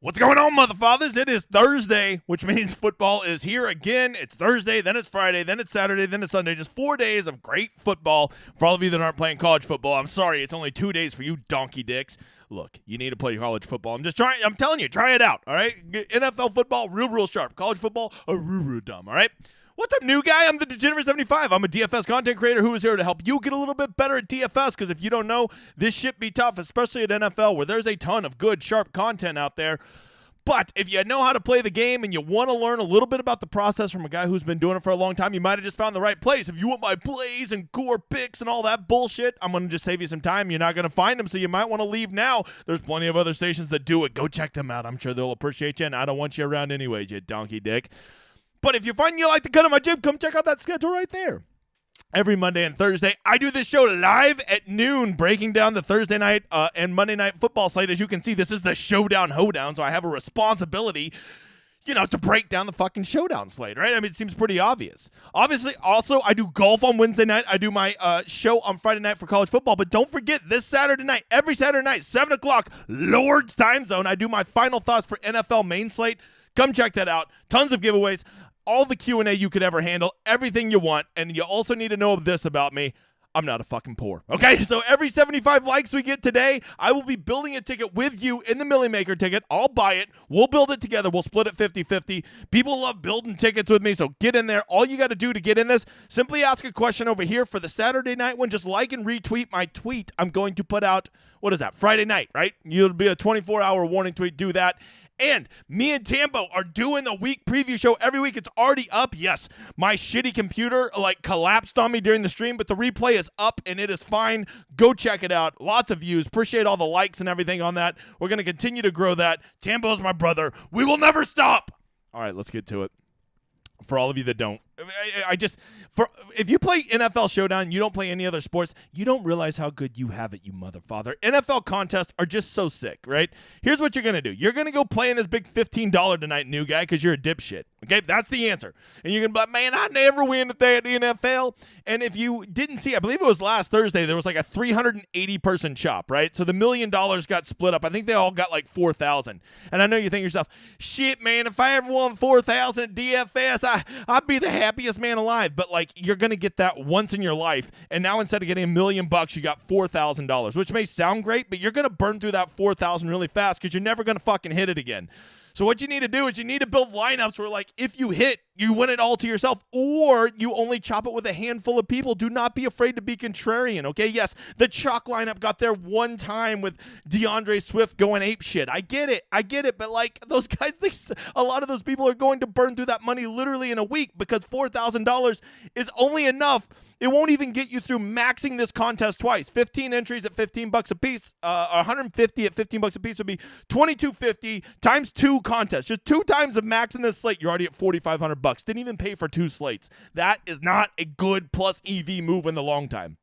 What's going on, motherfathers? It is Thursday, which means football is here again. It's Thursday, then it's Friday, then it's Saturday, then it's Sunday. Just 4 days of great football for all of you that aren't playing college football. I'm sorry, it's only 2 days for you donkey dicks. Look, you need to play college football. I'm telling you, try it out, all right? NFL football, real sharp. College football, real dumb, all right? What's up, new guy? I'm the Degenerate75. I'm a DFS content creator who is here to help you get a little bit better at DFS, because if you don't know, this shit be tough, especially at NFL, where there's a ton of good, sharp content out there. But if you know how to play the game and you want to learn a little bit about the process from a guy who's been doing it for a long time, you might have just found the right place. If you want my plays and core picks and all that bullshit, I'm going to just save you some time. You're not going to find them, so you might want to leave now. There's plenty of other stations that do it. Go check them out. I'm sure they'll appreciate you, and I don't want you around anyways, you donkey dick. But if you find you like the cut of my gym, come check out that schedule right there. Every Monday and Thursday, I do this show live at noon, breaking down the Thursday night and Monday night football slate. As you can see, this is the Showdown Hoedown, so I have a responsibility, to break down the fucking Showdown slate, right? I mean, it seems pretty obvious. Obviously, also, I do golf on Wednesday night. I do my show on Friday night for college football. But don't forget, this Saturday night, every Saturday night, 7 o'clock, Lord's time zone, I do my final thoughts for NFL main slate. Come check that out. Tons of giveaways. All the Q&A you could ever handle, everything you want, and you also need to know this about me. I'm not a fucking poor, okay? So every 75 likes we get today, I will be building a ticket with you in the Millie Maker ticket. I'll buy it. We'll build it together. We'll split it 50-50. People love building tickets with me, so get in there. All you got to do to get in this, simply ask a question over here for the Saturday night one. Just like and retweet my tweet I'm going to put out, what is that, Friday night, right? It'll be a 24-hour warning tweet. Do that. And me and Tambo are doing the week preview show every week. It's already up. Yes, my shitty computer collapsed on me during the stream, but the replay is up and it is fine. Go check it out. Lots of views. Appreciate all the likes and everything on that. We're going to continue to grow that. Tambo's my brother. We will never stop. All right, let's get to it. For all of you that don't, if you play NFL Showdown, you don't play any other sports, you don't realize how good you have it, you motherfather. NFL contests are just so sick, right? Here's what you're going to do. You're going to go play in this big $15 tonight, new guy, because you're a dipshit. Okay, that's the answer. And you're going to be like, man, I never win at the NFL. And if you didn't see, I believe it was last Thursday, there was like a 380-person chop, right? So the $1 million got split up. I think they all got like 4,000. And I know you think to yourself, shit, man, if I ever won 4,000 at DFS, I'd be the happiest man alive. But you're going to get that once in your life. And now instead of getting $1 million, you got $4,000, which may sound great, but you're going to burn through that 4,000 really fast because you're never going to fucking hit it again. So what you need to do is you need to build lineups where, if you hit, you win it all to yourself, or you only chop it with a handful of people. Do not be afraid to be contrarian, okay? Yes, the chalk lineup got there one time with DeAndre Swift going ape shit. I get it, but those guys, a lot of those people are going to burn through that money literally in a week because $4,000 is only enough. It won't even get you through maxing this contest twice. 15 entries at $15 a piece, 150 at $15 a piece would be $2,250 times 2 contests. Just 2 times of maxing this slate, you're already at $4,500. Didn't even pay for 2 slates. That is not a good plus EV move in the long term.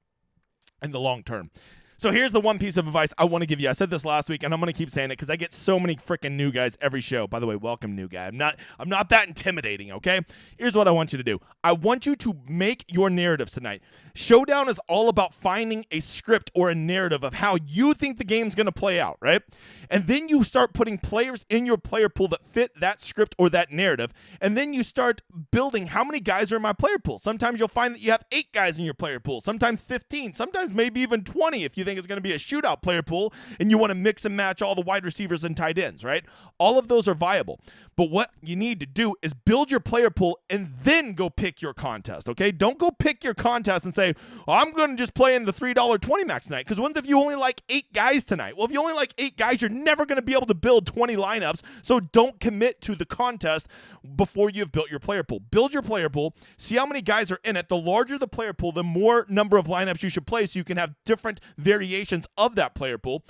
So here's the one piece of advice I want to give you. I said this last week, and I'm going to keep saying it because I get so many freaking new guys every show. By the way, welcome, new guy. I'm not that intimidating, okay? Here's what I want you to do. I want you to make your narratives tonight. Showdown is all about finding a script or a narrative of how you think the game's going to play out, right? And then you start putting players in your player pool that fit that script or that narrative, and then you start building how many guys are in my player pool. Sometimes you'll find that you have 8 guys in your player pool, sometimes 15, sometimes maybe even 20 if you think it's going to be a shootout player pool and you want to mix and match all the wide receivers and tight ends, right? All of those are viable. But what you need to do is build your player pool and then go pick your contest, okay? Don't go pick your contest and say, I'm going to just play in the $3.20 max tonight. Because what if you only like 8 guys tonight? Well, if you only like 8 guys, you're never going to be able to build 20 lineups. So don't commit to the contest before you've built your player pool. Build your player pool. See how many guys are in it. The larger the player pool, the more number of lineups you should play so you can have different variations of that player pool.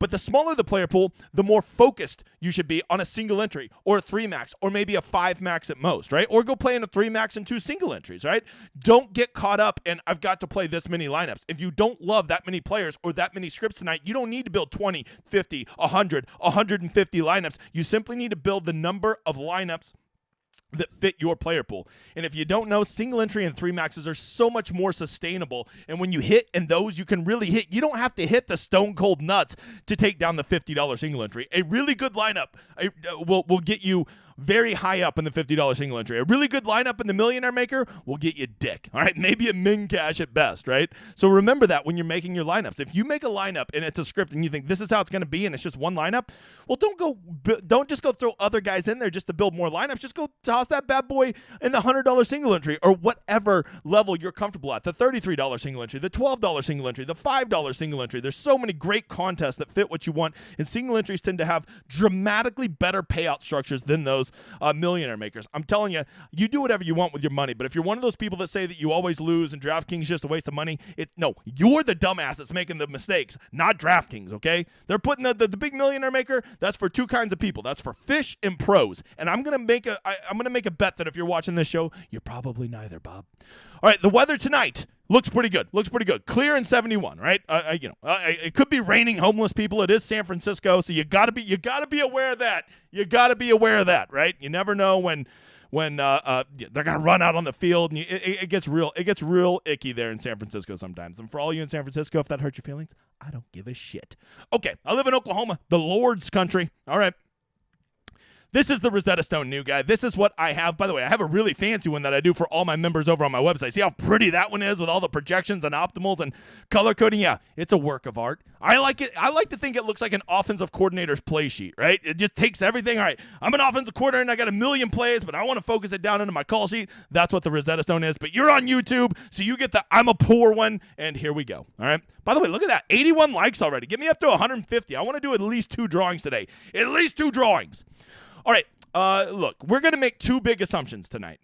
But the smaller the player pool, the more focused you should be on a single entry or a 3 max or maybe a 5 max at most, right? Or go play in a 3 max and 2 single entries, right? Don't get caught up in I've got to play this many lineups. If you don't love that many players or that many scripts tonight, you don't need to build 20, 50, 100, 150 lineups. You simply need to build the number of lineups that fit your player pool. And if you don't know, single entry and 3 maxes are so much more sustainable. And when you hit in those, you can really hit. You don't have to hit the stone cold nuts to take down the $50 single entry. A really good lineup will get you very high up in the $50 single entry. A really good lineup in the Millionaire Maker will get you dick. All right, maybe a min cash at best, right? So remember that when you're making your lineups. If you make a lineup and it's a script and you think this is how it's going to be and it's just one lineup, well, don't just go throw other guys in there just to build more lineups. Just go toss that bad boy in the $100 single entry or whatever level you're comfortable at. The $33 single entry, the $12 single entry, the $5 single entry. There's so many great contests that fit what you want, and single entries tend to have dramatically better payout structures than those Millionaire Makers. I'm telling you, you do whatever you want with your money, but if you're one of those people that say that you always lose and DraftKings is just a waste of money, no, you're the dumbass that's making the mistakes, not DraftKings, okay? They're putting the big Millionaire Maker, that's for two kinds of people. That's for fish and pros. And I'm going to make a bet that if you're watching this show, you're probably neither, Bob. All right, the weather tonight looks pretty good. Clear and 71, right? It could be raining homeless people. It is San Francisco, so you got to be aware of that. You got to be aware of that, right? You never know when they're gonna run out on the field, and it gets real icky there in San Francisco sometimes. And for all you in San Francisco, if that hurts your feelings, I don't give a shit. Okay, I live in Oklahoma, the Lord's country. All right. This is the Rosetta Stone new guy. This is what I have. By the way, I have a really fancy one that I do for all my members over on my website. See how pretty that one is with all the projections and optimals and color coding? Yeah, it's a work of art. I like it. I like to think it looks like an offensive coordinator's play sheet, right? It just takes everything. All right, I'm an offensive coordinator and I got a million plays, but I want to focus it down into my call sheet. That's what the Rosetta Stone is. But you're on YouTube, so you get the I'm a poor one, and here we go. All right. By the way, look at that. 81 likes already. Get me up to 150. I want to do at least 2 drawings today. At least 2 drawings. All right, look, we're going to make 2 big assumptions tonight.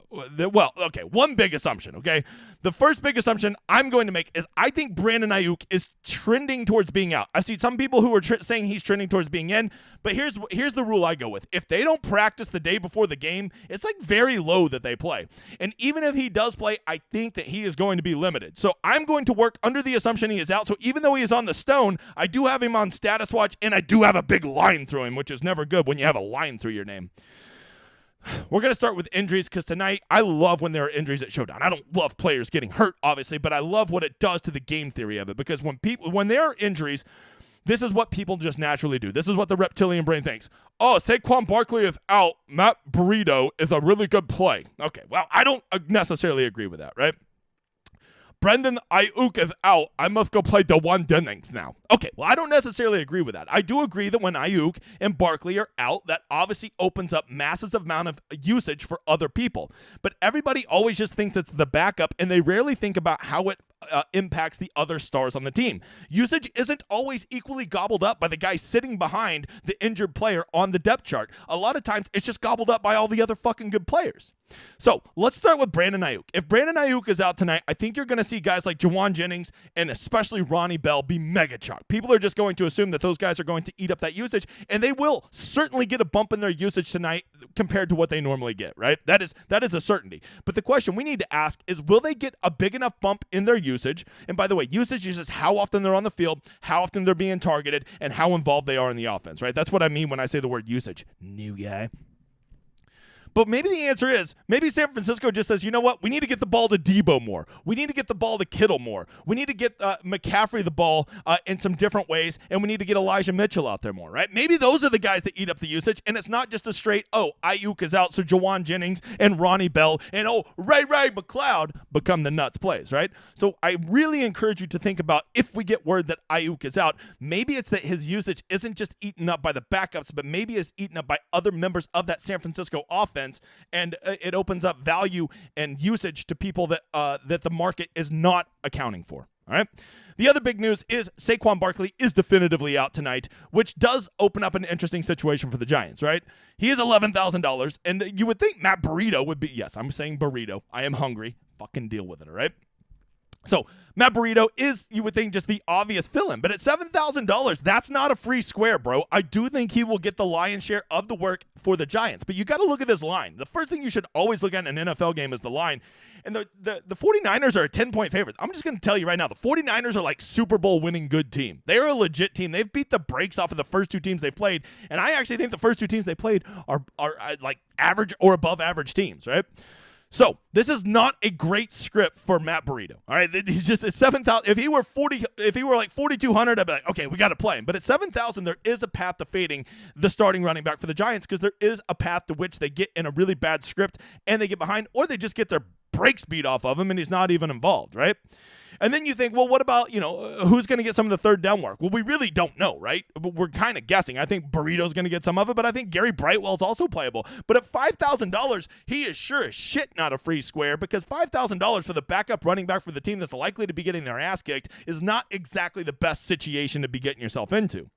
One big assumption, okay? The first big assumption I'm going to make is I think Brandon Ayuk is trending towards being out. I see some people who are saying he's trending towards being in, but here's the rule I go with. If they don't practice the day before the game, it's like very low that they play. And even if he does play, I think that he is going to be limited. So I'm going to work under the assumption he is out. So even though he is on the stone, I do have him on status watch, and I do have a big line through him, which is never good when you have a line through your name. We're going to start with injuries because tonight I love when there are injuries at Showdown. I don't love players getting hurt, obviously, but I love what it does to the game theory of it, because when there are injuries, this is what people just naturally do. This is what the reptilian brain thinks. Oh, Saquon Barkley is out. Matt Burrito is a really good play. Okay, well, I don't necessarily agree with that, right? Brandon Ayuk is out. I must go play Dewan Jennings now. Okay, well, I don't necessarily agree with that. I do agree that when Ayuk and Barkley are out, that obviously opens up massive amount of usage for other people. But everybody always just thinks it's the backup, and they rarely think about how it impacts the other stars on the team. Usage isn't always equally gobbled up by the guy sitting behind the injured player on the depth chart. A lot of times, it's just gobbled up by all the other fucking good players. So let's start with Brandon Ayuk. If Brandon Ayuk is out tonight, I think you're going to see guys like Jawan Jennings and especially Ronnie Bell be mega chalk. People are just going to assume that those guys are going to eat up that usage, and they will certainly get a bump in their usage tonight compared to what they normally get, right? That is a certainty. But the question we need to ask is, will they get a big enough bump in their usage? And by the way, usage is just how often they're on the field, how often they're being targeted, and how involved they are in the offense, right? That's what I mean when I say the word usage. New guy. But maybe the answer is, maybe San Francisco just says, you know what? We need to get the ball to Debo more. We need to get the ball to Kittle more. We need to get McCaffrey the ball in some different ways, and we need to get Elijah Mitchell out there more, right? Maybe those are the guys that eat up the usage, and it's not just a straight, Ayuk is out, so Jawan Jennings and Ronnie Bell and, Ray McLeod become the nuts plays, right? So I really encourage you to think about, if we get word that Ayuk is out, maybe it's that his usage isn't just eaten up by the backups, but maybe it's eaten up by other members of that San Francisco offense, and it opens up value and usage to people that the market is not accounting for. All right. The other big news is Saquon Barkley is definitively out tonight, which does open up an interesting situation for the Giants, right? He is $11,000, and you would think Matt Burrito would be. Yes, I'm saying burrito. I am hungry. Fucking deal with it, all right? So Matt Burrito is, you would think, just the obvious fill-in. But at $7,000, that's not a free square, bro. I do think he will get the lion's share of the work for the Giants. But you got to look at this line. The first thing you should always look at in an NFL game is the line. And the 49ers are a 10-point favorite. I'm just going to tell you right now, the 49ers are like Super Bowl winning good team. They're a legit team. They've beat the brakes off of the first two teams they've played. And I actually think the first two teams they played are like average or above average teams, right? So this is not a great script for Matt Burrito. All right, he's just at 7,000. If he were like 4,200, I'd be like, okay, we got to play him. But at 7,000, there is a path to fading the starting running back for the Giants because there is a path to which they get in a really bad script and they get behind, or they just get their brakes beat off of him and he's not even involved, right? And then you think, well, what about, who's going to get some of the third down work? Well, we really don't know, right? But we're kind of guessing. I think Burrito's going to get some of it, but I think Gary Brightwell's also playable. But at $5,000, he is sure as shit not a free square because $5,000 for the backup running back for the team that's likely to be getting their ass kicked is not exactly the best situation to be getting yourself into.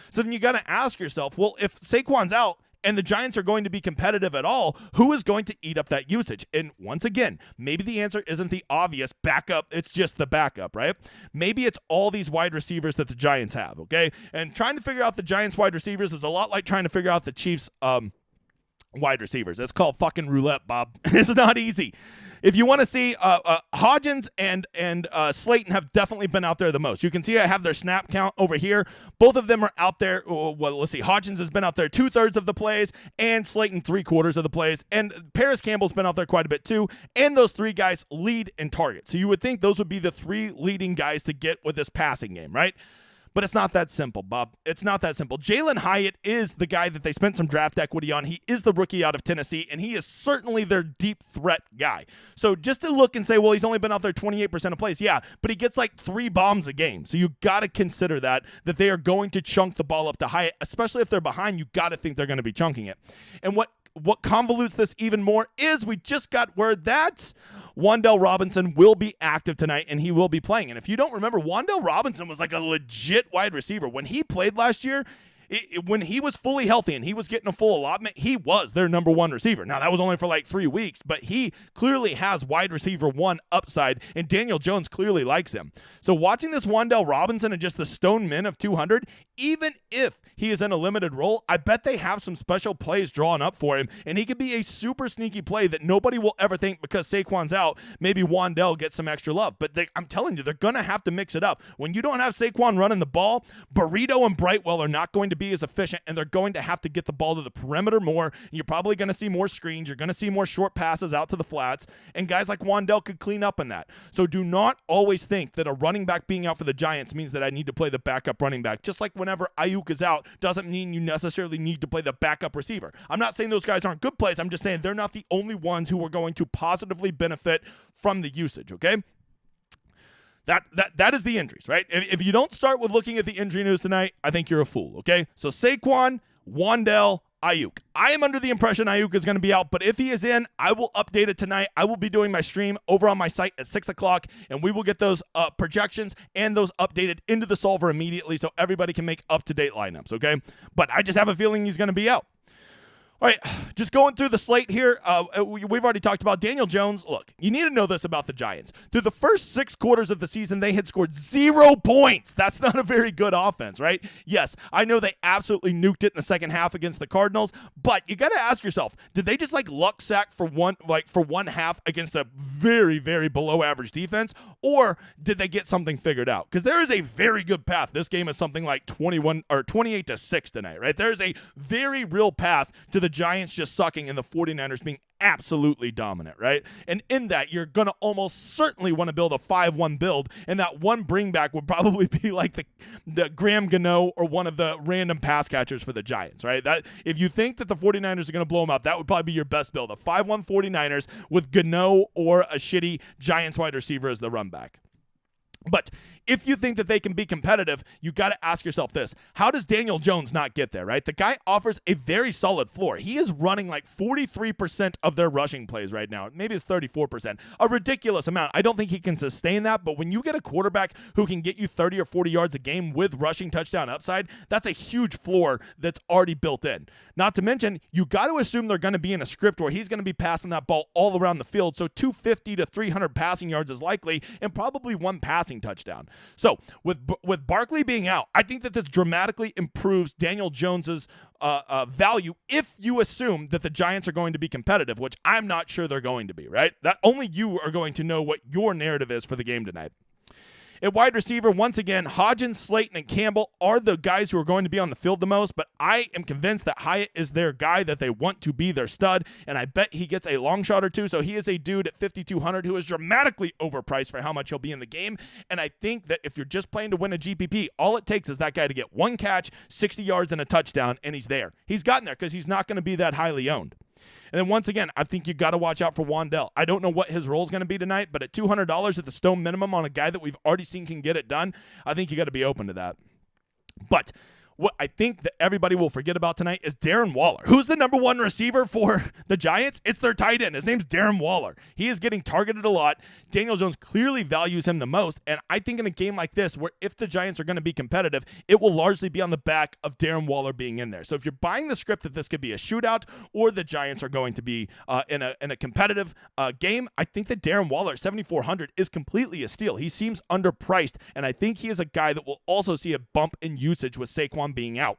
So then you got to ask yourself, well, if Saquon's out, and the Giants are going to be competitive at all, who is going to eat up that usage? And once again, maybe the answer isn't the obvious backup. It's just the backup, right? Maybe it's all these wide receivers that the Giants have, okay? And trying to figure out the Giants wide receivers is a lot like trying to figure out the Chiefs wide receivers. It's called fucking roulette, Bob. It's not easy. If you want to see, Hodgins and Slayton have definitely been out there the most. You can see I have their snap count over here. Both of them are out there. Well, let's see. Hodgins has been out there 2/3 of the plays, and Slayton 3/4 of the plays. And Paris Campbell's been out there quite a bit too. And those three guys lead in targets. So you would think those would be the three leading guys to get with this passing game, right? But it's not that simple, Bob. It's not that simple. Jalen Hyatt is the guy that they spent some draft equity on. He is the rookie out of Tennessee, and he is certainly their deep threat guy. So just to look and say, well, he's only been out there 28% of plays. Yeah, but he gets like 3 bombs a game. So you got to consider that they are going to chunk the ball up to Hyatt, especially if they're behind. You got to think they're going to be chunking it. And what convolutes this even more is we just got word that Wan'Dale Robinson will be active tonight and he will be playing. And if you don't remember, Wan'Dale Robinson was like a legit wide receiver. When he played last year, when he was fully healthy and he was getting a full allotment, he was their number 1 receiver. Now, that was only for like 3 weeks, but he clearly has wide receiver 1 upside, and Daniel Jones clearly likes him. So watching this Wan'Dale Robinson and just the stone min of 200, even if he is in a limited role, I bet they have some special plays drawn up for him, and he could be a super sneaky play that nobody will ever think because Saquon's out, maybe Wan'Dale gets some extra love. But I'm telling you, they're going to have to mix it up. When you don't have Saquon running the ball, Burrito and Brightwell are not going to be as efficient, and they're going to have to get the ball to the perimeter more. You're probably going to see more screens. You're going to see more short passes out to the flats, and guys like Wan'Dale could clean up in that. So do not always think that a running back being out for the Giants means that I need to play the backup running back. Just like whenever Ayuk is out doesn't mean you necessarily need to play the backup receiver. I'm not saying those guys aren't good plays. I'm just saying they're not the only ones who are going to positively benefit from the usage, okay? That is the injuries, right? If you don't start with looking at the injury news tonight, I think you're a fool, okay? So Saquon, Wan'Dale, Ayuk. I am under the impression Ayuk is going to be out, but if he is in, I will update it tonight. I will be doing my stream over on my site at 6 o'clock, and we will get those projections and those updated into the solver immediately so everybody can make up-to-date lineups, okay? But I just have a feeling he's going to be out. All right, just going through the slate here, we've already talked about Daniel Jones. Look, you need to know this about the Giants. Through the first 6 quarters of the season, they had scored 0 points. That's not a very good offense, right? Yes, I know they absolutely nuked it in the second half against the Cardinals, but you got to ask yourself, did they just like luck sack for one half against a very, very below average defense, or did they get something figured out? Because there is a very good path. This game is something like 28-6 tonight, right? There is a very real path to the Giants just sucking and the 49ers being absolutely dominant, right? And in that, you're going to almost certainly want to build a 5-1 build, and that one bringback would probably be like the Graham Gano or one of the random pass catchers for the Giants, right? That if you think that the 49ers are going to blow them out, that would probably be your best build, a 5-1 49ers with Gano or a shitty Giants wide receiver as the run back. But if you think that they can be competitive, you got to ask yourself this. How does Daniel Jones not get there, right? The guy offers a very solid floor. He is running like 43% of their rushing plays right now. Maybe it's 34%. A ridiculous amount. I don't think he can sustain that, but when you get a quarterback who can get you 30 or 40 yards a game with rushing touchdown upside, that's a huge floor that's already built in. Not to mention, you got to assume they're going to be in a script where he's going to be passing that ball all around the field, so 250 to 300 passing yards is likely, and probably one passing touchdown. So with Barkley being out, I think that this dramatically improves Daniel Jones's value if you assume that the Giants are going to be competitive, which I'm not sure they're going to be, right? That only you are going to know what your narrative is for the game tonight. At wide receiver, once again, Hodgins, Slayton, and Campbell are the guys who are going to be on the field the most, but I am convinced that Hyatt is their guy, that they want to be their stud, and I bet he gets a long shot or two, so he is a dude at 5,200 who is dramatically overpriced for how much he'll be in the game, and I think that if you're just playing to win a GPP, all it takes is that guy to get one catch, 60 yards, and a touchdown, and he's there. He's gotten there because he's not going to be that highly owned. And then once again, I think you got to watch out for Wan'Dale. I don't know what his role is going to be tonight, but at $200 at the stone minimum on a guy that we've already seen can get it done, I think you got to be open to that. But what I think that everybody will forget about tonight is Darren Waller. Who's the number one receiver for the Giants? It's their tight end. His name's Darren Waller. He is getting targeted a lot. Daniel Jones clearly values him the most, and I think in a game like this, where if the Giants are going to be competitive, it will largely be on the back of Darren Waller being in there. So if you're buying the script that this could be a shootout or the Giants are going to be in a competitive game, I think that Darren Waller at 7,400 is completely a steal. He seems underpriced, and I think he is a guy that will also see a bump in usage with Saquon being out.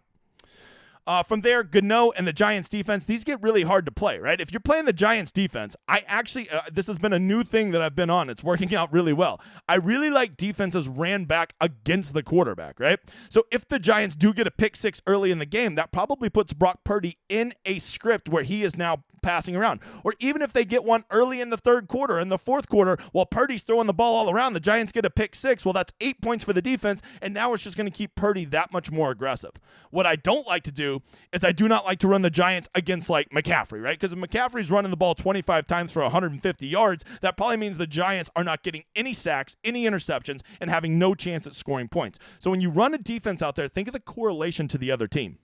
From there, Gano and the Giants defense, these get really hard to play, right? If you're playing the Giants defense, I actually, this has been a new thing that I've been on. It's working out really well. I really like defenses ran back against the quarterback, right? So if the Giants do get a pick six early in the game, that probably puts Brock Purdy in a script where he is now passing around. Or even if they get one early in the third quarter, in the fourth quarter, while Purdy's throwing the ball all around, the Giants get a pick six. Well, that's 8 points for the defense, and now it's just going to keep Purdy that much more aggressive. What I don't like to do is I do not like to run the Giants against like McCaffrey, right? Because if McCaffrey's running the ball 25 times for 150 yards, that probably means the Giants are not getting any sacks, any interceptions, and having no chance at scoring points. So when you run a defense out there, think of the correlation to the other team.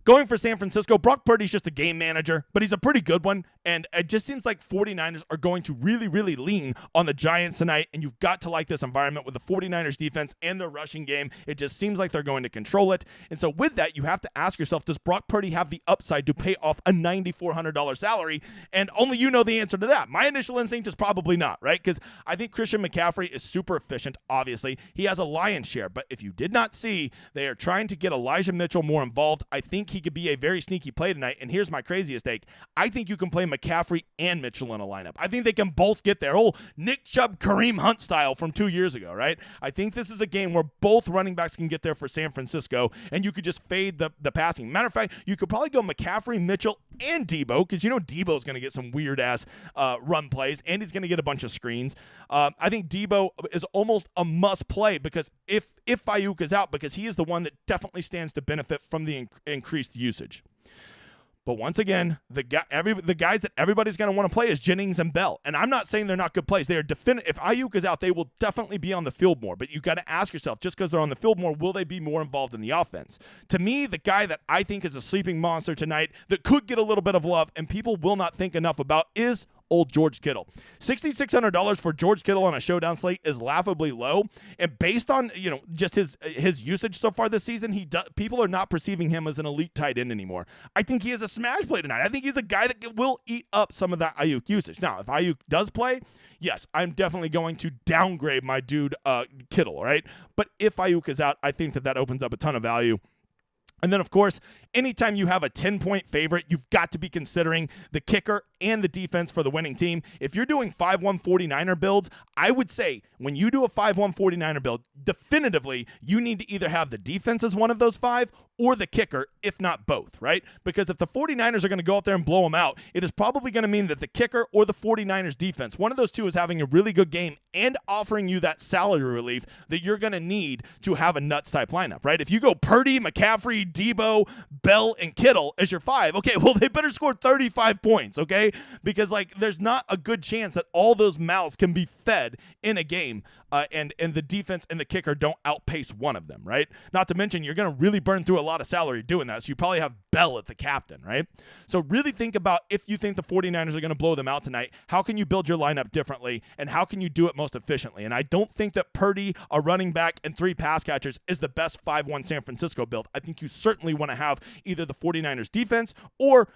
Going for San Francisco, Brock Purdy's just a game manager, but he's a pretty good one, and it just seems like 49ers are going to really, really lean on the Giants tonight, and you've got to like this environment with the 49ers defense and their rushing game. It just seems like they're going to control it, and so with that, you have to ask yourself, does Brock Purdy have the upside to pay off a $9,400 salary? And only you know the answer to that. My initial instinct is probably not, right? Because I think Christian McCaffrey is super efficient, obviously. He has a lion's share, but if you did not see, they are trying to get Elijah Mitchell more involved. I think he could be a very sneaky play tonight, and here's my craziest take. I think you can play McCaffrey and Mitchell in a lineup. I think they can both get there. Old Nick Chubb, Kareem Hunt style from 2 years ago, right? I think this is a game where both running backs can get there for San Francisco, and you could just fade the passing. Matter of fact, you could probably go McCaffrey, Mitchell, and Debo, because you know Debo's going to get some weird-ass run plays, and he's going to get a bunch of screens. I think Debo is almost a must-play, because if Ayuk is out, because he is the one that definitely stands to benefit from the increased usage. But once again, the guys that everybody's going to want to play is Jennings and Bell. And I'm not saying they're not good plays. They are if Ayuk is out, they will definitely be on the field more. But you got to ask yourself, just because they're on the field more, will they be more involved in the offense? To me, the guy that I think is a sleeping monster tonight that could get a little bit of love and people will not think enough about is old George Kittle. $6,600 for George Kittle on a showdown slate is laughably low, and based on just his usage so far this season, people are not perceiving him as an elite tight end anymore. I think he is a smash play tonight. I think he's a guy that will eat up some of that Ayuk usage. Now, if Ayuk does play, yes, I'm definitely going to downgrade my dude Kittle, right? But if Ayuk is out, I think that opens up a ton of value. And then, of course, anytime you have a 10-point favorite, you've got to be considering the kicker and the defense for the winning team. If you're doing 5-1 49er builds, I would say when you do a 5-1 49er build, definitively you need to either have the defense as one of those five or the kicker, if not both, right? Because if the 49ers are going to go out there and blow them out, it is probably going to mean that the kicker or the 49ers defense, one of those two, is having a really good game and offering you that salary relief that you're going to need to have a nuts type lineup, right? If you go Purdy, McCaffrey, Debo, Bell and Kittle as your 5. Okay, well, they better score 35 points, okay? Because, like, there's not a good chance that all those mouths can be fed in a game, and the defense and the kicker don't outpace one of them, right? Not to mention, you're going to really burn through a lot of salary doing that, so you probably have Bell at the captain, right? So really think about, if you think the 49ers are going to blow them out tonight, how can you build your lineup differently, and how can you do it most efficiently? And I don't think that Purdy, a running back, and 3 pass catchers is the best 5-1 San Francisco build. I think you certainly want to have either the 49ers defense or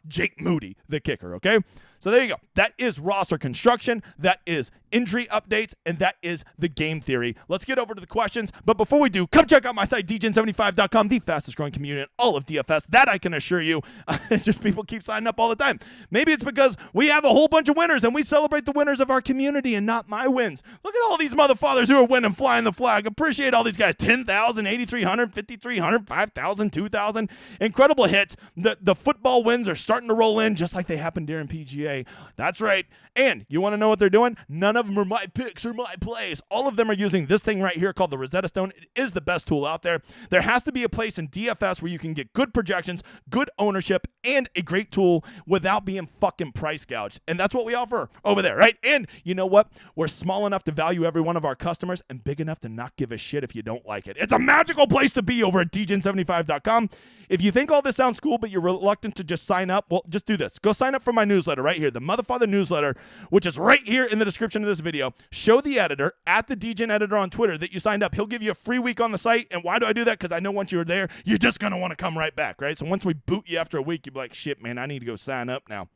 Jake Moody, the kicker, okay? So there you go. That is roster construction. That is injury updates. And that is the game theory. Let's get over to the questions. But before we do, come check out my site, dgen75.com, the fastest growing community in all of DFS. That I can assure you. It's just people keep signing up all the time. Maybe it's because we have a whole bunch of winners and we celebrate the winners of our community and not my wins. Look at all these motherfathers who are winning, flying the flag. Appreciate all these guys. 10,000, 8,300, 5,300, 5,000, 2,000. Incredible hits. The football wins are starting to roll in just like they happened during PGA. That's right. And you want to know what they're doing? None of them are my picks or my plays. All of them are using this thing right here called the Rosetta Stone. It is the best tool out there. There has to be a place in DFS where you can get good projections, good ownership, and a great tool without being fucking price gouged. And that's what we offer over there, right? And you know what? We're small enough to value every one of our customers and big enough to not give a shit if you don't like it. It's a magical place to be over at dgen75.com. If you think all this sounds cool, but you're reluctant to just sign up, well, just do this. Go sign up for my newsletter right here, the Motherfather newsletter, which is right here in the description of this video. Show the editor, at the DGen editor on Twitter, that you signed up. He'll give you a free week on the site. And why do I do that? Because I know once you're there, you're just going to want to come right back, right? So once we boot you after a week, you'll be like, shit, man, I need to go sign up now.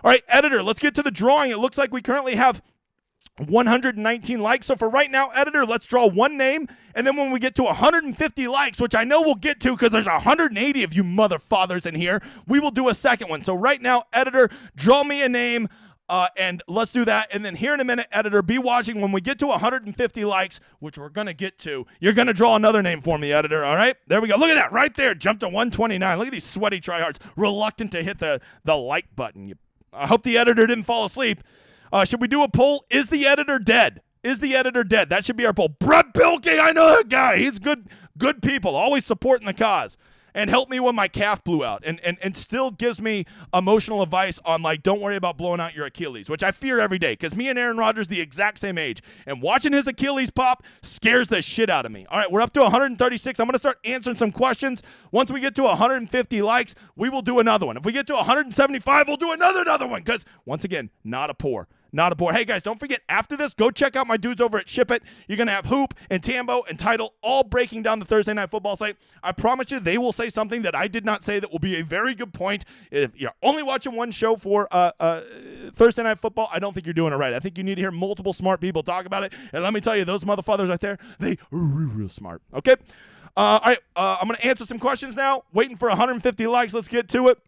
All right, editor, let's get to the drawing. It looks like we currently have 119 likes. So for right now, editor, let's draw one name. And then when we get to 150 likes, which I know we'll get to because there's 180 of you motherfathers in here, we will do a second one. So right now, editor, draw me a name. And let's do that. And then here in a minute, editor, be watching. When we get to 150 likes, which we're going to get to, you're going to draw another name for me, editor. All right? There we go. Look at that right there. Jumped to 129. Look at these sweaty tryhards, reluctant to hit the like button. I hope the editor didn't fall asleep. Should we do a poll? Is the editor dead? Is the editor dead? That should be our poll. Brett Bilkey, I know that guy. He's good people, always supporting the cause. And helped me when my calf blew out. And still gives me emotional advice on, like, don't worry about blowing out your Achilles, which I fear every day because me and Aaron Rodgers the exact same age. And watching his Achilles pop scares the shit out of me. All right, we're up to 136. I'm going to start answering some questions. Once we get to 150 likes, we will do another one. If we get to 175, we'll do another one because, once again, not a pour. Not a bore. Hey, guys, don't forget, after this, go check out my dudes over at Ship It. You're going to have Hoop and Tambo and Title all breaking down the Thursday Night Football site. I promise you, they will say something that I did not say that will be a very good point. If you're only watching one show for Thursday Night Football, I don't think you're doing it right. I think you need to hear multiple smart people talk about it. And let me tell you, those motherfuckers right there, they are real smart. Okay? All right, I'm going to answer some questions now. Waiting for 150 likes. Let's get to it.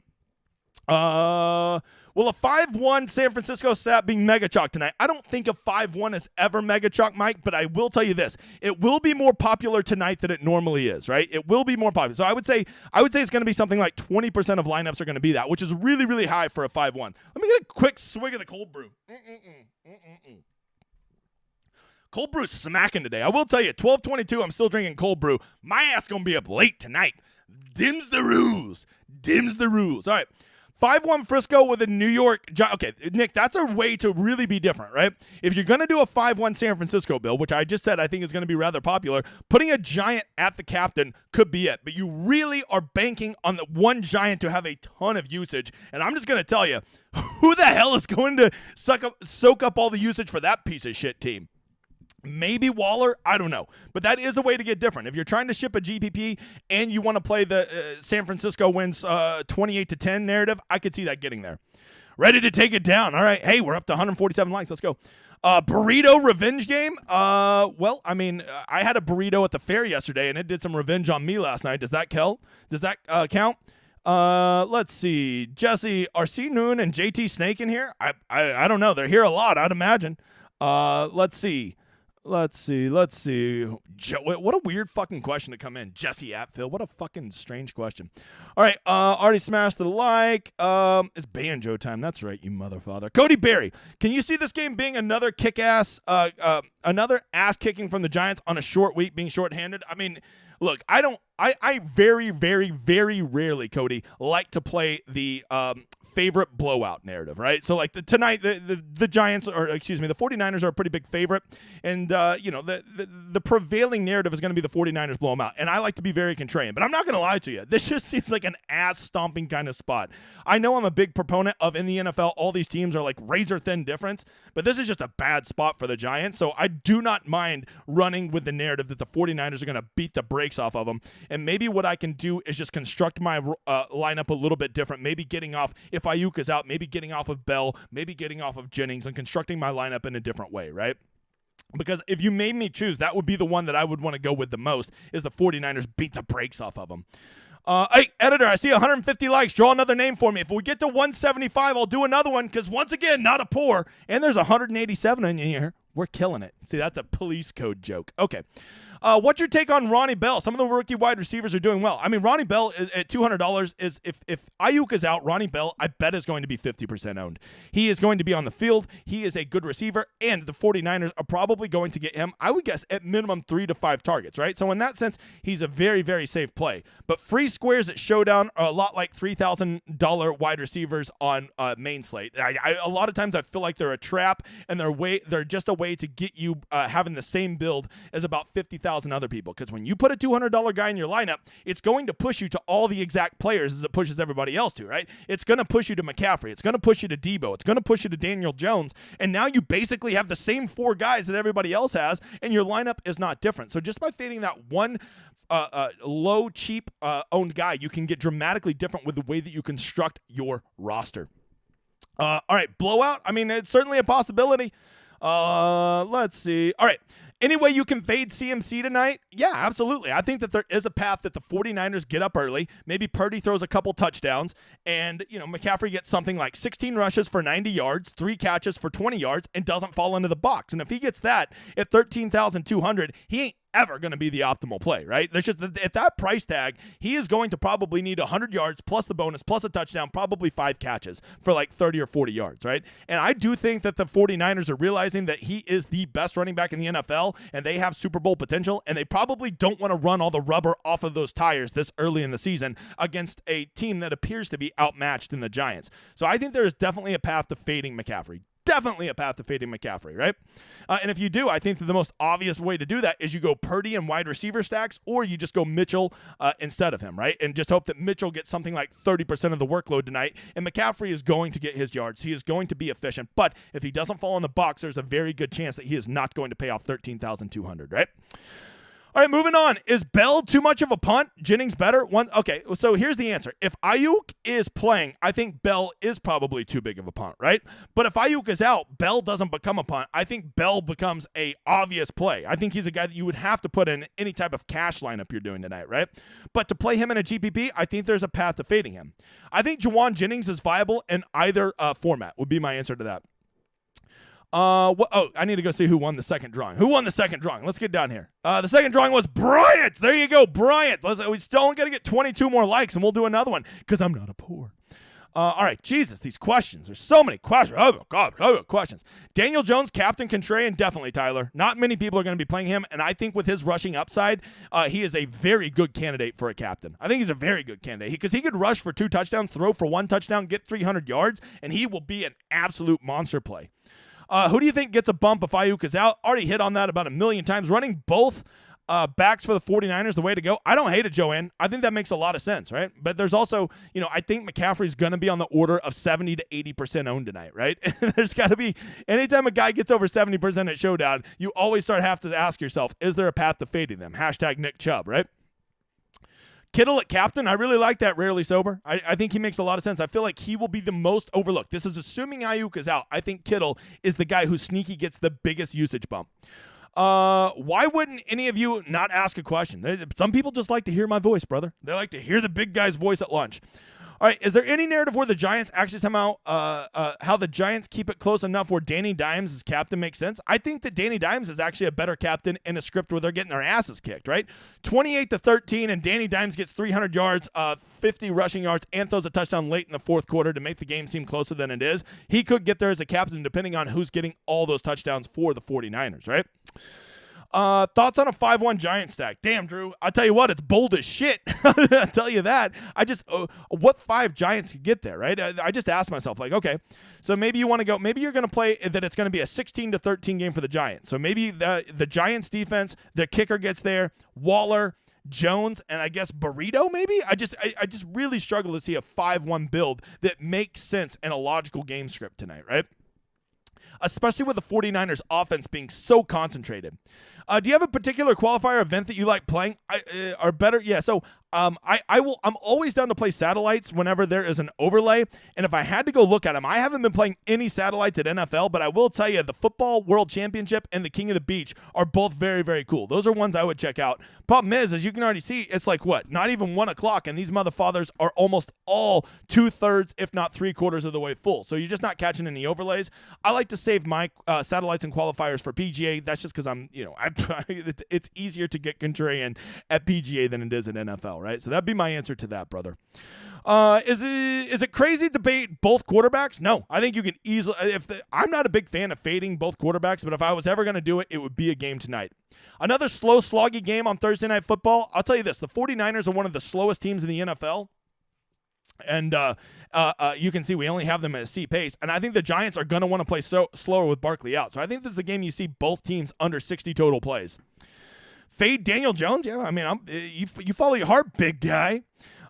Will a 5-1 San Francisco stat be mega chalk tonight? I don't think a 5-1 is ever mega chalk, Mike, but I will tell you this. It will be more popular tonight than it normally is, right? It will be more popular. So I would say it's going to be something like 20% of lineups are going to be that, which is really, really high for a 5-1. Let me get a quick swig of the cold brew. Cold brew's smacking today. I will tell you, 12:22, I'm still drinking cold brew. My ass going to be up late tonight. Dims the rules. All right. 5-1 Frisco with a New York okay, Nick, that's a way to really be different, right? If you're going to do a 5-1 San Francisco build, which I just said I think is going to be rather popular, putting a Giant at the captain could be it. But you really are banking on the one Giant to have a ton of usage. And I'm just going to tell you, who the hell is going to soak up all the usage for that piece of shit team? Maybe Waller, I don't know. But that is a way to get different. If you're trying to ship a GPP and you want to play the San Francisco wins 28-10 narrative, I could see that getting there. Ready to take it down. All right. Hey, we're up to 147 likes. Let's go. Burrito revenge game. Well, I mean, I had a burrito at the fair yesterday, and it did some revenge on me last night. Does that count? Let's see. Jesse, are C. Noon and JT Snake in here? I don't know. They're here a lot, I'd imagine. Let's see. What a weird fucking question to come in. Jesse Atfield. What a fucking strange question. All right. Already smashed the like. It's banjo time. That's right, you motherfather. Cody Berry. Can you see this game being another kick-ass, another ass kicking from the Giants on a short week being shorthanded? I mean, look, I very, very, very rarely, Cody, like to play the favorite blowout narrative, right? So like tonight, the Giants, or excuse me, the 49ers are a pretty big favorite. And, the prevailing narrative is going to be the 49ers blow them out. And I like to be very contrarian, but I'm not going to lie to you. This just seems like an ass-stomping kind of spot. I know I'm a big proponent of, in the NFL, all these teams are like razor-thin difference, but this is just a bad spot for the Giants. So I do not mind running with the narrative that the 49ers are going to beat the brakes off of them. And maybe what I can do is just construct my lineup a little bit different. Maybe getting off, if Ayuk is out, maybe getting off of Bell, maybe getting off of Jennings, and constructing my lineup in a different way, right? Because if you made me choose, that would be the one that I would want to go with the most, is the 49ers beat the brakes off of them. Hey, editor, I see 150 likes. Draw another name for me. If we get to 175, I'll do another one, because once again, not a pour. And there's 187 in here. We're killing it. See, that's a police code joke. Okay. What's your take on Ronnie Bell? Some of the rookie wide receivers are doing well. I mean, Ronnie Bell is, at $200 is, if Ayuk is out, Ronnie Bell, I bet, is going to be 50% owned. He is going to be on the field. He is a good receiver, and the 49ers are probably going to get him, I would guess, at minimum 3 to 5 targets, right? So in that sense, he's a very, very safe play. But free squares at Showdown are a lot like $3,000 wide receivers on main slate. A lot of times I feel like they're a trap, and they're just a way to get you having the same build as about 50,000 other people, because when you put a $200 guy in your lineup, it's going to push you to all the exact players as it pushes everybody else to, right? It's going to push you to McCaffrey. It's going to push you to Debo. It's going to push you to Daniel Jones, and now you basically have the same 4 guys that everybody else has, and your lineup is not different. So just by fading that one low, cheap owned guy, you can get dramatically different with the way that you construct your roster. All right, blowout. I mean, it's certainly a possibility. Let's see. All right. Any way you can fade CMC tonight? Yeah, absolutely. I think that there is a path that the 49ers get up early. Maybe Purdy throws a couple touchdowns, and, McCaffrey gets something like 16 rushes for 90 yards, 3 catches for 20 yards, and doesn't fall into the box. And if he gets that at 13,200, he ain't ever going to be the optimal play, right? There's just, at that price tag, he is going to probably need 100 yards plus the bonus plus a touchdown, probably 5 catches for like 30 or 40 yards, right? And I do think that the 49ers are realizing that he is the best running back in the NFL, and they have Super Bowl potential, and they probably don't want to run all the rubber off of those tires this early in the season against a team that appears to be outmatched in the Giants. So I think there is definitely a path to fading McCaffrey. Definitely a path to fading McCaffrey, right? And if you do, I think that the most obvious way to do that is you go Purdy and wide receiver stacks, or you just go Mitchell instead of him, right? And just hope that Mitchell gets something like 30% of the workload tonight, and McCaffrey is going to get his yards. He is going to be efficient, but if he doesn't fall in the box, there's a very good chance that he is not going to pay off 13,200, right? All right, moving on. Is Bell too much of a punt? Jennings better? Okay, so here's the answer. If Ayuk is playing, I think Bell is probably too big of a punt, right? But if Ayuk is out, Bell doesn't become a punt. I think Bell becomes a obvious play. I think he's a guy that you would have to put in any type of cash lineup you're doing tonight, right? But to play him in a GPP, I think there's a path to fading him. I think Juwan Jennings is viable in either format, would be my answer to that. I need to go see who won the second drawing. Who won the second drawing? Let's get down here. The second drawing was Bryant. There you go, Bryant. We still got to get 22 more likes, and we'll do another one because I'm not a poor. All right, Jesus, these questions. There's so many questions. Oh, God, questions. Daniel Jones, captain, contrarian, definitely, Tyler. Not many people are going to be playing him, and I think with his rushing upside, he is a very good candidate for a captain. I think he's a very good candidate because he could rush for 2 touchdowns, throw for 1 touchdown, get 300 yards, and he will be an absolute monster play. Who do you think gets a bump if Ayuk is out? Already hit on that about 1 million times. Running both backs for the 49ers the way to go. I don't hate it, Joanne. I think that makes a lot of sense, right? But there's also, I think McCaffrey's going to be on the order of 70 to 80% owned tonight, right? There's got to be, anytime a guy gets over 70% at Showdown, you always have to ask yourself, is there a path to fading them? Hashtag Nick Chubb, right? Kittle at captain, I really like that rarely sober. I think he makes a lot of sense. I feel like he will be the most overlooked. This is assuming Ayuk is out. I think Kittle is the guy who sneaky gets the biggest usage bump. Why wouldn't any of you not ask a question? Some people just like to hear my voice, brother. They like to hear the big guy's voice at lunch. All right, is there any narrative where the Giants actually somehow, how the Giants keep it close enough where Danny Dimes as captain makes sense? I think that Danny Dimes is actually a better captain in a script where they're getting their asses kicked, right? 28-13, and Danny Dimes gets 300 yards, 50 rushing yards, and throws a touchdown late in the fourth quarter to make the game seem closer than it is. He could get there as a captain depending on who's getting all those touchdowns for the 49ers, right? Thoughts on a 5-1 Giant stack? Damn, Drew. I'll tell you what, it's bold as shit. I'll tell you that. What 5 Giants could get there, right? I just asked myself, like, okay, so maybe you want to go, maybe you're going to play that it's going to be a 16-13 game for the Giants. So maybe the Giants defense, the kicker gets there, Waller, Jones, and I guess Burrito maybe? I just really struggle to see a 5-1 build that makes sense in a logical game script tonight, right? Especially with the 49ers offense being so concentrated. Do you have a particular qualifier event that you like playing? Are better? Yeah, so I'm always down to play satellites whenever there is an overlay, and if I had to go look at them, I haven't been playing any satellites at NFL, but I will tell you the Football World Championship and the King of the Beach are both very, very cool. Those are ones I would check out. Problem is, as you can already see, it's like what? Not even 1 o'clock, and these motherfathers are almost all 2/3, if not 3/4 of the way full. So you're just not catching any overlays. I like to save my satellites and qualifiers for PGA. That's just because it's easier to get contrarian at PGA than it is at NFL, right? So that'd be my answer to that, brother. Is it crazy to debate both quarterbacks? No, I think you can easily. I'm not a big fan of fading both quarterbacks, but if I was ever going to do it, it would be a game tonight. Another slow, sloggy game on Thursday Night Football. I'll tell you this: the 49ers are one of the slowest teams in the NFL. And you can see we only have them at a C pace. And I think the Giants are going to want to play slower with Barkley out. So I think this is a game you see both teams under 60 total plays. Fade Daniel Jones? Yeah, I mean, you follow your heart, big guy.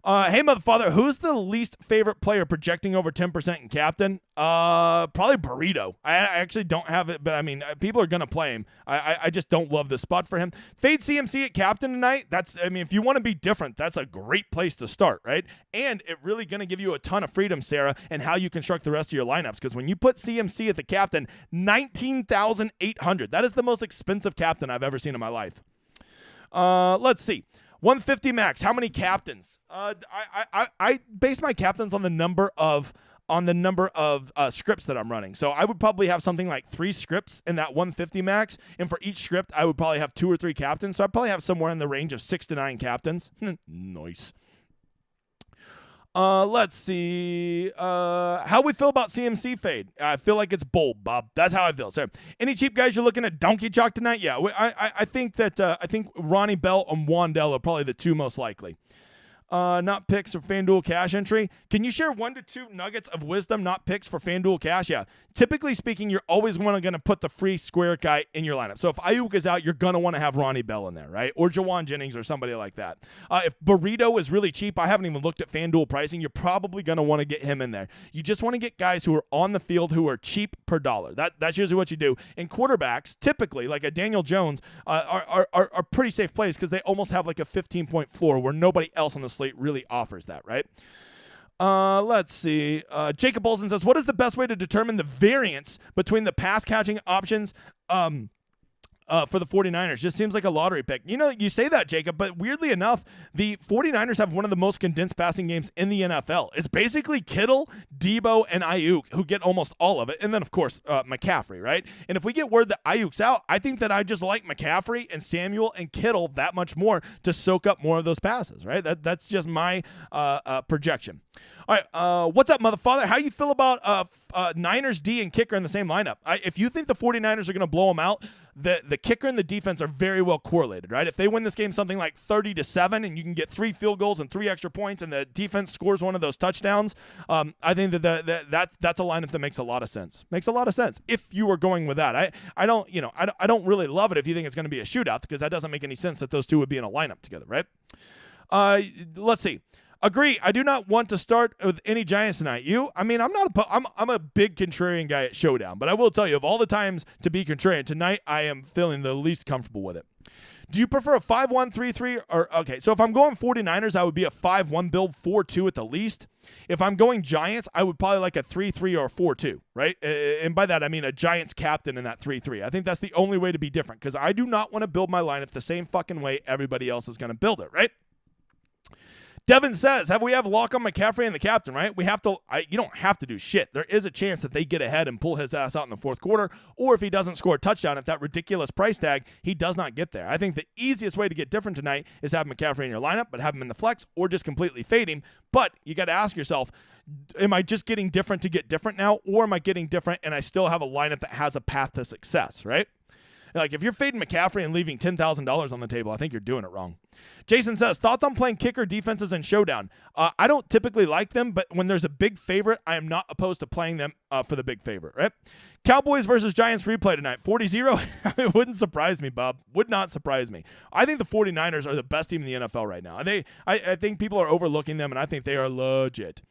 Hey, motherfather, who's the least favorite player projecting over 10% in captain? Probably Burrito. I actually don't have it, but I mean, people are going to play him. I just don't love the spot for him. Fade CMC at captain tonight. If you want to be different, that's a great place to start, right? And it really going to give you a ton of freedom, Sarah, and how you construct the rest of your lineups. Because when you put CMC at the captain, $19,800. That is the most expensive captain I've ever seen in my life. Let's see. 150 max. How many captains? I base my captains on the number of scripts that I'm running. So I would probably have something like 3 scripts in that 150 max, and for each script I would probably have 2 or 3 captains. So I'd probably have somewhere in the range of 6 to 9 captains. Nice. Let's see. How we feel about CMC fade? I feel like it's bold, Bob. That's how I feel. So, any cheap guys you're looking at donkey chalk tonight? Yeah, I think Ronnie Bell and Wandell are probably the 2 most likely. Not picks for FanDuel cash entry. Can you share 1 to 2 nuggets of wisdom, not picks for FanDuel cash? Yeah. Typically speaking, you're always going to put the free square guy in your lineup. So if Ayuk is out, you're going to want to have Ronnie Bell in there, right? Or Jawan Jennings or somebody like that. If Burrito is really cheap, I haven't even looked at FanDuel pricing, you're probably going to want to get him in there. You just want to get guys who are on the field who are cheap per dollar. That's usually what you do. And quarterbacks, typically, like a Daniel Jones, are pretty safe plays because they almost have like a 15-point floor where nobody else on the slate really offers that, right? Let's see. Jacob Olsen says, what is the best way to determine the variance between the pass catching options for the 49ers? Just seems like a lottery pick. You know, you say that, Jacob, but weirdly enough, the 49ers have one of the most condensed passing games in the NFL. It's basically Kittle, Debo, and Ayuk who get almost all of it. And then, of course, McCaffrey, right? And if we get word that Ayuk's out, I think that I just like McCaffrey and Samuel and Kittle that much more to soak up more of those passes, right? That's just my projection. All right, what's up, motherfather? How you feel about Niners D and kicker in the same lineup? If you think the 49ers are going to blow them out, the kicker and the defense are very well correlated, right? If they win this game something like 30-7 and you can get 3 field goals and 3 extra points and the defense scores one of those touchdowns, I think that's a lineup that makes a lot of sense. Makes a lot of sense if you were going with that. I don't really love it if you think it's going to be a shootout because that doesn't make any sense that those two would be in a lineup together, right? Let's see. Agree. I do not want to start with any Giants tonight. I'm a big contrarian guy at Showdown, but I will tell you, of all the times to be contrarian, tonight I am feeling the least comfortable with it. Do you prefer a 5-1, 3-3, or okay? So if I'm going 49ers, I would be a 5-1 build, 4-2 at the least. If I'm going Giants, I would probably like a 3-3 or a 4-2, right? And by that I mean a Giants captain in that 3-3. I think that's the only way to be different because I do not want to build my lineup the same fucking way everybody else is going to build it, right? Devin says, have lock on McCaffrey and the captain, right? You don't have to do shit. There is a chance that they get ahead and pull his ass out in the 4th quarter, or if he doesn't score a touchdown at that ridiculous price tag, he does not get there. I think the easiest way to get different tonight is have McCaffrey in your lineup, but have him in the flex, or just completely fade him. But you got to ask yourself, am I just getting different to get different now, or am I getting different and I still have a lineup that has a path to success, right? Like, if you're fading McCaffrey and leaving $10,000 on the table, I think you're doing it wrong. Jason says, thoughts on playing kicker defenses in Showdown? I don't typically like them, but when there's a big favorite, I am not opposed to playing them for the big favorite, right? Cowboys versus Giants replay tonight, 40-0. It wouldn't surprise me, Bob. Would not surprise me. I think the 49ers are the best team in the NFL right now. I think people are overlooking them, and I think they are legit.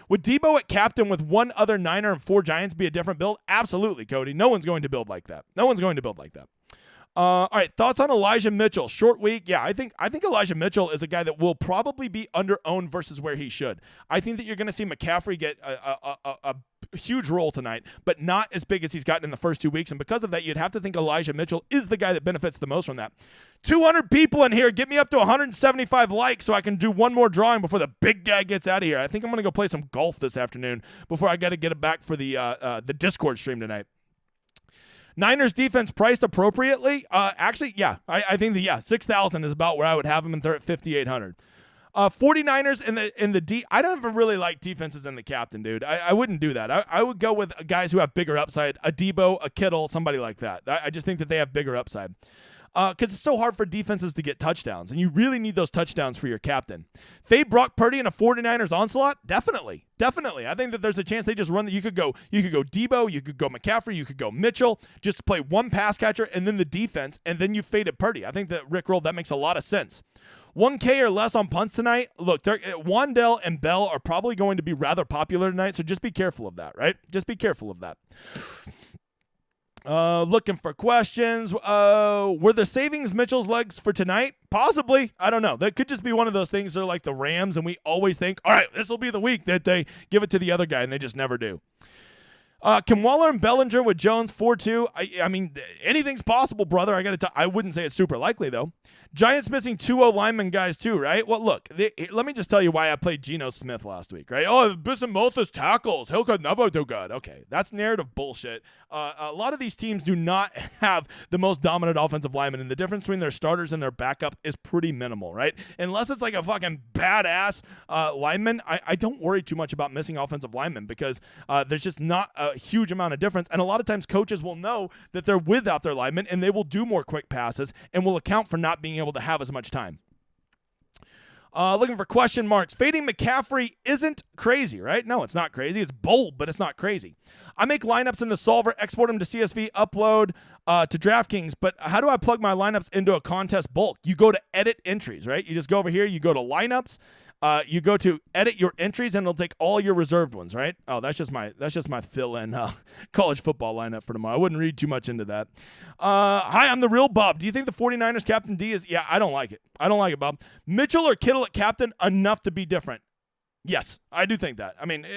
Would Debo at captain with one other Niner and 4 Giants be a different build? Absolutely, Cody. No one's going to build like that. All right, thoughts on Elijah Mitchell? Short week. Yeah, I think Elijah Mitchell is a guy that will probably be under-owned versus where he should. I think that you're going to see McCaffrey get a huge role tonight, but not as big as he's gotten in the first 2 weeks. And because of that, you'd have to think Elijah Mitchell is the guy that benefits the most from that. 200 people in here. Get me up to 175 likes so I can do one more drawing before the big guy gets out of here. I think I'm going to go play some golf this afternoon before I got to get it back for the Discord stream tonight. Niners defense priced appropriately? Actually, yeah. I think 6,000 is about where I would have them, and they're at 5,800. 49ers in the D. I don't ever really like defenses in the captain, dude. I wouldn't do that. I would go with guys who have bigger upside, a Debo, a Kittle, somebody like that. I just think that they have bigger upside. Because it's so hard for defenses to get touchdowns, and you really need those touchdowns for your captain. Fade Brock Purdy in a 49ers onslaught? Definitely. I think that there's a chance they just run. You could go Debo, you could go McCaffrey, you could go Mitchell, just play one pass catcher and then the defense, and then you faded Purdy. I think that Rick rolled. That makes a lot of sense. 1K or less on punts tonight. Look, Wandell and Bell are probably going to be rather popular tonight, so just be careful of that, right? Just be careful of that. Looking for questions. Were the savings Mitchell's legs for tonight? Possibly. I don't know. That could just be one of those things. They're like the Rams, and we always think, all right, this will be the week that they give it to the other guy, and they just never do. Can Waller and Bellinger with Jones 4-2? I mean, anything's possible, brother. I wouldn't say it's super likely, though. Giants missing 2 linemen guys, too, right? Well, look, let me just tell you why I played Geno Smith last week, right? Oh, missing both his tackles. He'll could never do good. Okay, that's narrative bullshit. A lot of these teams do not have the most dominant offensive linemen, and the difference between their starters and their backup is pretty minimal, right? Unless it's like a fucking badass lineman, I don't worry too much about missing offensive linemen because there's just not a huge amount of difference, and a lot of times coaches will know that they're without their linemen, and they will do more quick passes and will account for not being able to have as much time. Looking for question marks. Fading McCaffrey isn't crazy, right? No, it's not crazy. It's bold, but it's not crazy. I make lineups in the solver, export them to CSV, upload to DraftKings, but how do I plug my lineups into a contest bulk? You go to edit entries, right? You just go over here, you go to lineups, you go to edit your entries, and it'll take all your reserved ones, right? Oh, that's just my fill-in college football lineup for tomorrow. I wouldn't read too much into that. Hi, I'm the real Bob. Do you think the 49ers captain D is? Yeah, I don't like it. Bob. Mitchell or Kittle at captain, enough to be different. Yes, I do think that. I mean,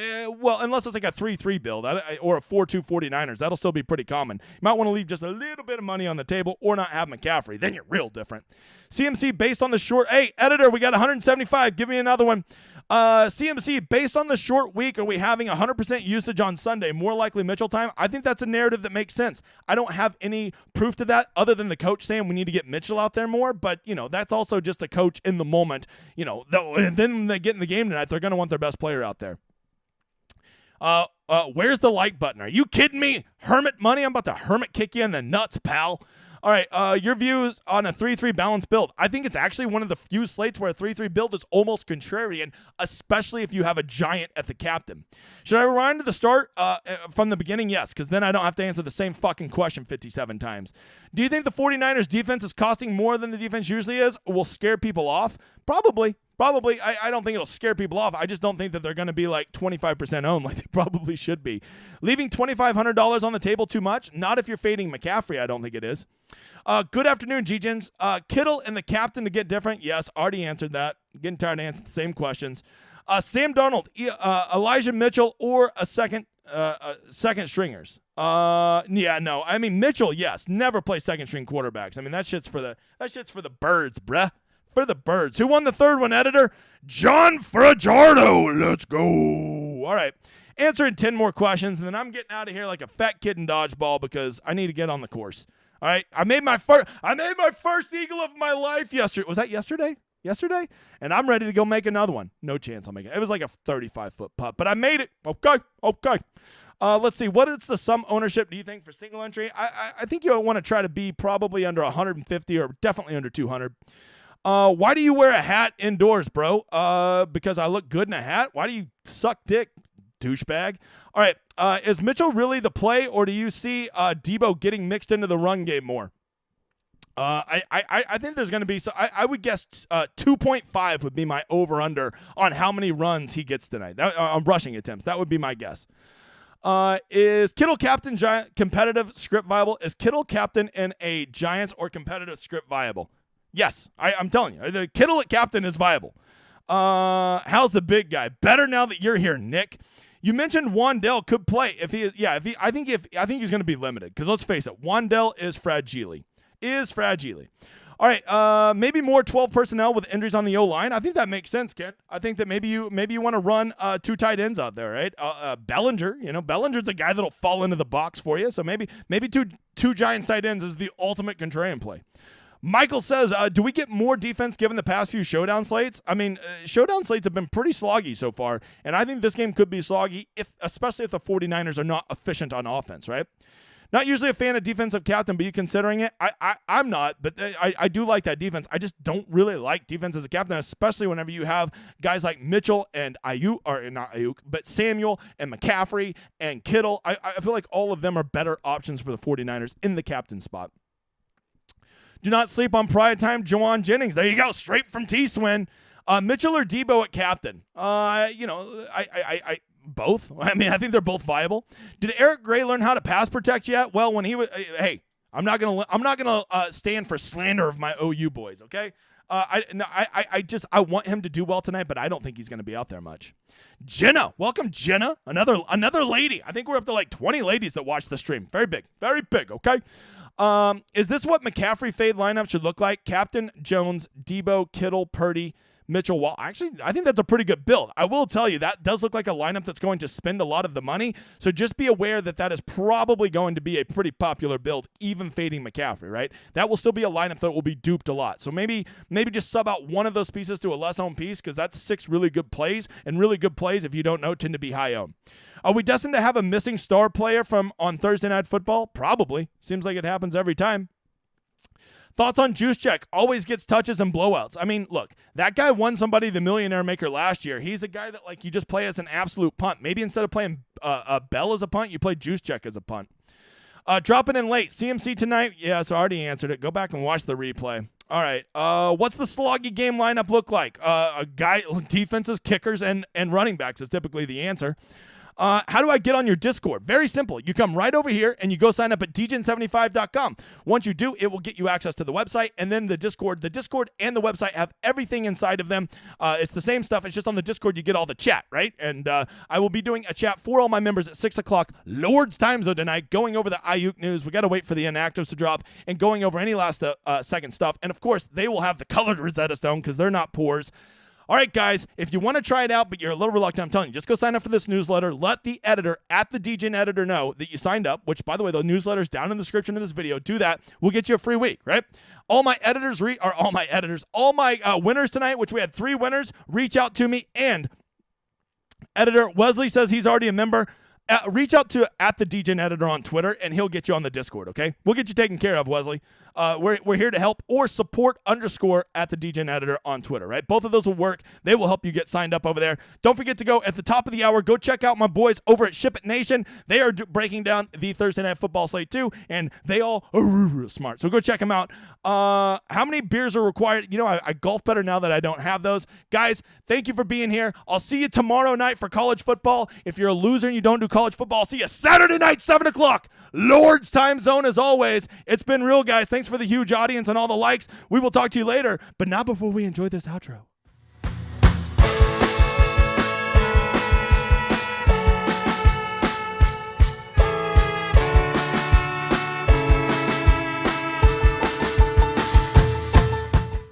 well, unless it's like a 3-3 build or a 4-2 49ers, that'll still be pretty common. You might want to leave just a little bit of money on the table or not have McCaffrey. Then you're real different. CMC based on the short. Hey, editor, we got 175. Give me another one. CMC based on the short week, are we having 100% usage on Sunday? More likely Mitchell time? I think that's a narrative that makes sense. I don't have any proof to that other than the coach saying we need to get Mitchell out there more. But, that's also just a coach in the moment. And then when they get in the game tonight, they're going to want their best player out there. Where's the like button? Are you kidding me? Hermit money? I'm about to hermit kick you in the nuts, pal. All right, your views on a 3-3 balanced build. I think it's actually one of the few slates where a 3-3 build is almost contrarian, especially if you have a giant at the captain. Should I rewind to the start from the beginning? Yes, because then I don't have to answer the same fucking question 57 times. Do you think the 49ers defense is costing more than the defense usually is, or will scare people off? Probably. I don't think it'll scare people off. I just don't think that they're going to be like 25% owned like they probably should be. Leaving $2,500 on the table too much? Not if you're fading McCaffrey, I don't think it is. Good afternoon, G-Gens. Kittle and the captain to get different? Yes, already answered that. Getting tired of answering the same questions. Sam Darnold, Elijah Mitchell, or a second stringers? Yeah, no. I mean, Mitchell, yes. Never play second string quarterbacks. I mean, that shit's for the birds, bruh. For the birds. Who won the third one, editor? John Fragiardo. Let's go. All right. Answering 10 more questions, and then I'm getting out of here like a fat kid in dodgeball because I need to get on the course. All right. I made my first eagle of my life yesterday. Was that yesterday? yesterday, and I'm ready to go make another one. No chance I'll make it. It was like a 35-foot putt, but I made it. Okay. Let's see. What is the sum ownership, do you think, for single entry? I think you'll want to try to be probably under 150 or definitely under 200. Why do you wear a hat indoors, bro? Because I look good in a hat? Why do you suck dick, douchebag? All right. Is Mitchell really the play, or do you see Debo getting mixed into the run game more? I think there's going to be, I would guess 2.5 would be my over-under on how many runs he gets tonight. On rushing attempts. That would be my guess. Is Kittle captain competitive script viable? Is Kittle captain in a Giants or competitive script viable? Yes, I'm telling you. The Kittle at captain is viable. How's the big guy? Better now that you're here, Nick. You mentioned Wan'Dale could play. I think he's going to be limited, because let's face it, Wan'Dale is fragile. All right, maybe more 12 personnel with injuries on the O-line. I think that makes sense, Ken. I think that maybe you want to run 2 tight ends out there, right? Bellinger, Bellinger's a guy that'll fall into the box for you. So maybe two Giants tight ends is the ultimate contrarian play. Michael says, do we get more defense given the past few showdown slates? I mean, showdown slates have been pretty sloggy so far, and I think this game could be sloggy, especially if the 49ers are not efficient on offense, right? Not usually a fan of defensive captain, but you considering it? I'm not, but I do like that defense. I just don't really like defense as a captain, especially whenever you have guys like Mitchell and Ayuk, or not Ayuk, but Samuel and McCaffrey and Kittle. I feel like all of them are better options for the 49ers in the captain spot. Do not sleep on pride time, Jawan Jennings. There you go, straight from T-Swin. Mitchell or Debo at captain? Both. I mean, I think they're both viable. Did Eric Gray learn how to pass protect yet? Well, when he was, hey, I'm not gonna stand for slander of my OU boys. Okay. I want him to do well tonight, but I don't think he's going to be out there much. Jenna, welcome, Jenna. Another lady. I think we're up to like 20 ladies that watch the stream. Very big. Okay. Is this what McCaffrey fade lineup should look like? Captain, Jones, Debo, Kittle, Purdy, Mitchell, Wall. Actually, I think that's a pretty good build. I will tell you, that does look like a lineup that's going to spend a lot of the money. So just be aware that is probably going to be a pretty popular build, even fading McCaffrey, right? That will still be a lineup that will be duped a lot. So maybe just sub out one of those pieces to a less owned piece, because that's 6 really good plays, and really good plays, if you don't know, tend to be high owned. Are we destined to have a missing star player on Thursday Night Football? Probably. Seems like it happens every time. Thoughts on Juszczyk? Always gets touches and blowouts. I mean, look, that guy won somebody the Millionaire Maker last year. He's a guy that, like, you just play as an absolute punt. Maybe instead of playing Bell as a punt, you play Juszczyk as a punt. Dropping in late. CMC tonight? Yeah, so I already answered it. Go back and watch the replay. All right. What's the sloggy game lineup look like? Defenses, kickers, and running backs is typically the answer. How do I get on your Discord? Very simple. You come right over here and you go sign up at dgen75.com. Once you do, it will get you access to the website and then the Discord. The Discord and the website have everything inside of them. It's the same stuff. It's just on the Discord you get all the chat, right? And I will be doing a chat for all my members at 6 o'clock Lord's time zone tonight, going over the Ayuk news. We got to wait for the inactives to drop and going over any last second stuff. And, of course, they will have the colored Rosetta Stone because they're not poors. All right, guys, if you want to try it out, but you're a little reluctant, I'm telling you, just go sign up for this newsletter. Let the editor at the DGen editor know that you signed up, which, by the way, the newsletter's down in the description of this video. Do that. We'll get you a free week, right? All my winners tonight, which we had 3 winners, reach out to me. And editor Wesley says he's already a member. Reach out to at the DGen editor on Twitter, and he'll get you on the Discord, okay? We'll get you taken care of, Wesley. We're here to help, or support _ at the DGen editor on Twitter, right? Both of those will work. They will help you get signed up over there. Don't forget to go at the top of the hour. Go check out my boys over at Ship It Nation. They are breaking down the Thursday Night Football slate too, and they all are smart. So go check them out. How many beers are required? You know, I golf better now that I don't have those. Guys, thank you for being here. I'll see you tomorrow night for college football. If you're a loser and you don't do college football, I'll see you Saturday night, 7 o'clock. Lord's time zone as always. It's been real, guys. Thanks for the huge audience and all the likes. We will talk to you later, but not before we enjoy this outro.